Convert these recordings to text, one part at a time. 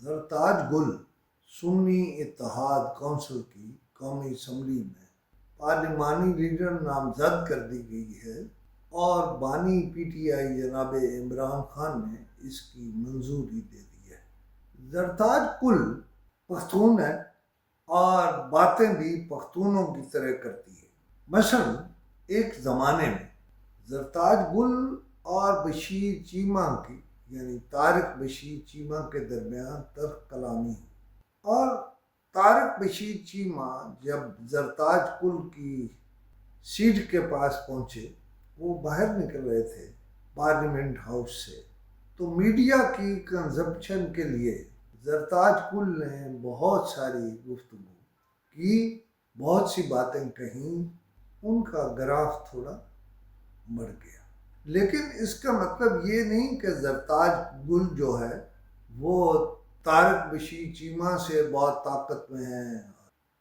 زرتاج گل سنی اتحاد کونسل کی قومی اسمبلی میں پارلیمانی لیڈر نامزد کر دی گئی ہے اور بانی پی ٹی آئی جناب عمران خان نے اس کی منظوری دے دی ہے۔ زرتاج گل پختون ہے اور باتیں بھی پختونوں کی طرح کرتی ہے۔ مثلا ایک زمانے میں زرتاج گل اور بشیر چیمہ کی یعنی طارق بشیر چیمہ کے درمیان تلخ کلامی ہوئی اور طارق بشیر چیمہ جب زرتاج گل کی سیٹ کے پاس پہنچے، وہ باہر نکل رہے تھے پارلیمنٹ ہاؤس سے، تو میڈیا کی کنزمپشن کے لیے زرتاج گل نے بہت ساری گفتگو کی، بہت سی باتیں کہیں، ان کا گراف تھوڑا بڑھ گیا۔ لیکن اس کا مطلب یہ نہیں کہ زرتاج گل جو ہے وہ طارق بشیر چیمہ سے بہت طاقت میں ہیں،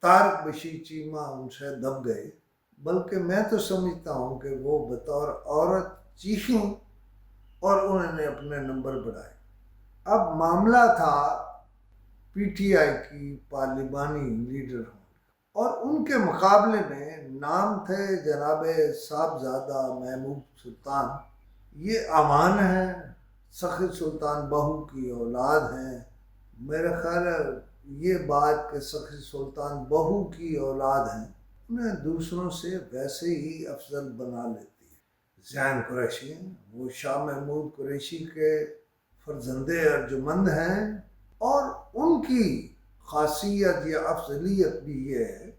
طارق بشیر چیمہ ان سے دب گئے، بلکہ میں تو سمجھتا ہوں کہ وہ بطور عورت چیخیں اور انہوں نے اپنے نمبر بڑھائے۔ اب معاملہ تھا پی ٹی آئی کی پارلیمانی لیڈر ہوں اور ان کے مقابلے میں نام تھے جناب صاحبزادہ محمود سلطان۔ یہ امان ہیں، سخی سلطان بہو کی اولاد ہیں۔ میرا خیال ہے یہ بات کہ سخی سلطان بہو کی اولاد ہیں انہیں دوسروں سے ویسے ہی افضل بنا لیتی ہے۔ زین قریشی ہیں، وہ شاہ محمود قریشی کے فرزند ارجمند ہیں اور ان کی خاصیت یا افضلیت بھی یہ ہے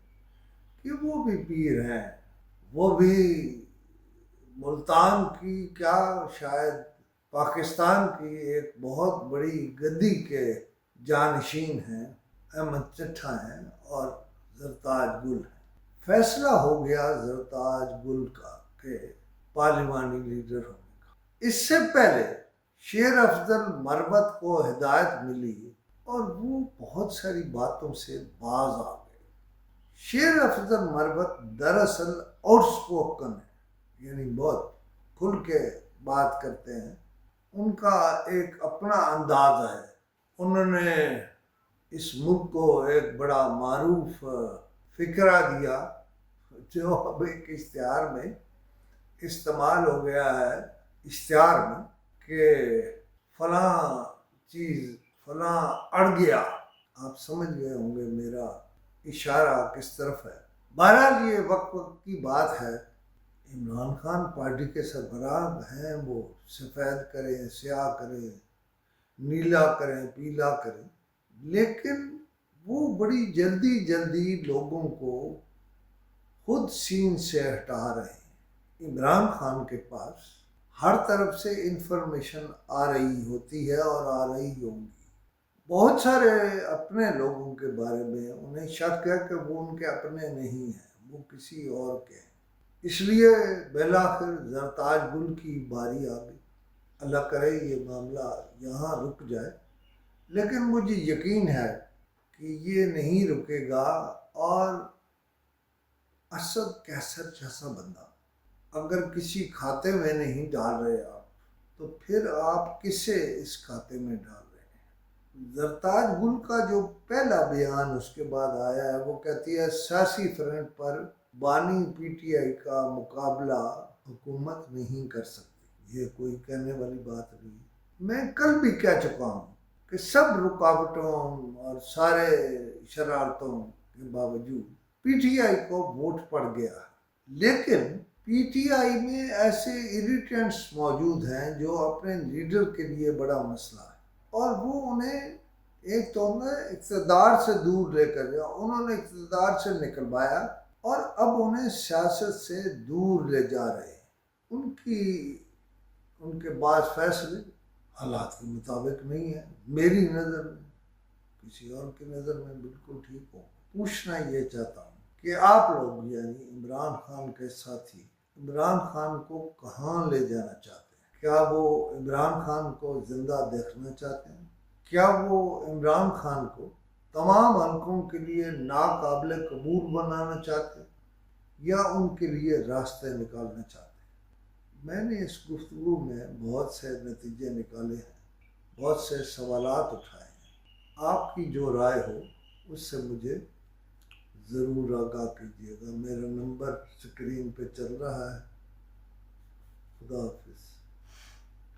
کہ وہ بھی پیر ہیں، وہ بھی ملتان کی کیا شاید پاکستان کی ایک بہت بڑی گدی کے جانشین ہیں، احمد چٹھا ہیں اور زرتاج گل ہیں۔ فیصلہ ہو گیا زرتاج گل کا کہ پارلیمانی لیڈر ہونے کا۔ اس سے پہلے شیر افضل مروت کو ہدایت ملی اور وہ بہت ساری باتوں سے باز آ گئے۔ شیر افضل مروت دراصل آؤٹ اسپوکن ہے، یعنی بہت کھل کے بات کرتے ہیں، ان کا ایک اپنا انداز ہے۔ انہوں نے اس ملک کو ایک بڑا معروف فقرہ دیا جو اب ایک اشتہار میں استعمال ہو گیا ہے، اشتہار میں، کہ فلاں چیز فلاں اڑ گیا۔ آپ سمجھ گئے ہوں گے میرا اشارہ کس طرف ہے۔ بہرحال یہ وقت کی بات ہے، عمران خان پارٹی کے سربراہ ہیں، وہ سفید کریں، سیاہ کریں، نیلا کریں، پیلا کریں، لیکن وہ بڑی جلدی لوگوں کو خود سین سے ہٹا رہے ہیں۔ عمران خان کے پاس ہر طرف سے انفارمیشن آ رہی ہوتی ہے اور آ رہی ہوگی۔ بہت سارے اپنے لوگوں کے بارے میں انہیں شک ہے کہ وہ ان کے اپنے نہیں ہیں، وہ کسی اور کے ہیں۔ اس لیے بالآخر زرتاج گل کی باری آ گئی۔ اللہ کرے یہ معاملہ یہاں رک جائے، لیکن مجھے یقین ہے کہ یہ نہیں رکے گا، اور اسد کیسر جیسا بندہ اگر کسی کھاتے میں نہیں ڈال رہے آپ، تو پھر آپ کسے اس کھاتے میں ڈال رہے ہیں؟ زرتاج گل کا جو پہلا بیان اس کے بعد آیا ہے، وہ کہتی ہے سیاسی فرنٹ پر بانی پی ٹی آئی کا مقابلہ حکومت نہیں کر سکتی۔ یہ کوئی کہنے والی بات نہیں۔ میں کل بھی کہہ چکا ہوں کہ سب رکاوٹوں اور سارے شرارتوں کے باوجود پی ٹی آئی کو ووٹ پڑ گیا، لیکن پی ٹی آئی میں ایسے اریٹینٹس موجود ہیں جو اپنے لیڈر کے لیے بڑا مسئلہ ہے، اور وہ انہیں ایک تو اقتدار سے دور لے کر گیا، انہوں نے اقتدار سے نکلوایا اور اب انہیں سیاست سے دور لے جا رہے ہیں۔ ان کے بعض فیصلے حالات کے مطابق نہیں ہیں، میری نظر میں، کسی اور کی نظر میں بالکل ٹھیک ہو۔ پوچھنا یہ چاہتا ہوں کہ آپ لوگ یعنی عمران خان کے ساتھی عمران خان کو کہاں لے جانا چاہتے ہیں؟ کیا وہ عمران خان کو زندہ دیکھنا چاہتے ہیں؟ کیا وہ عمران خان کو تمام حلقوں کے لیے ناقابل قبول بنانا چاہتے ہیں یا ان کے لیے راستے نکالنا چاہتے ہیں؟ میں نے اس گفتگو میں بہت سے نتیجے نکالے ہیں، بہت سے سوالات اٹھائے ہیں۔ آپ کی جو رائے ہو اس سے مجھے ضرور آگاہ کیجیے گا۔ میرا نمبر اسکرین پہ چل رہا ہے۔ خدا حافظ۔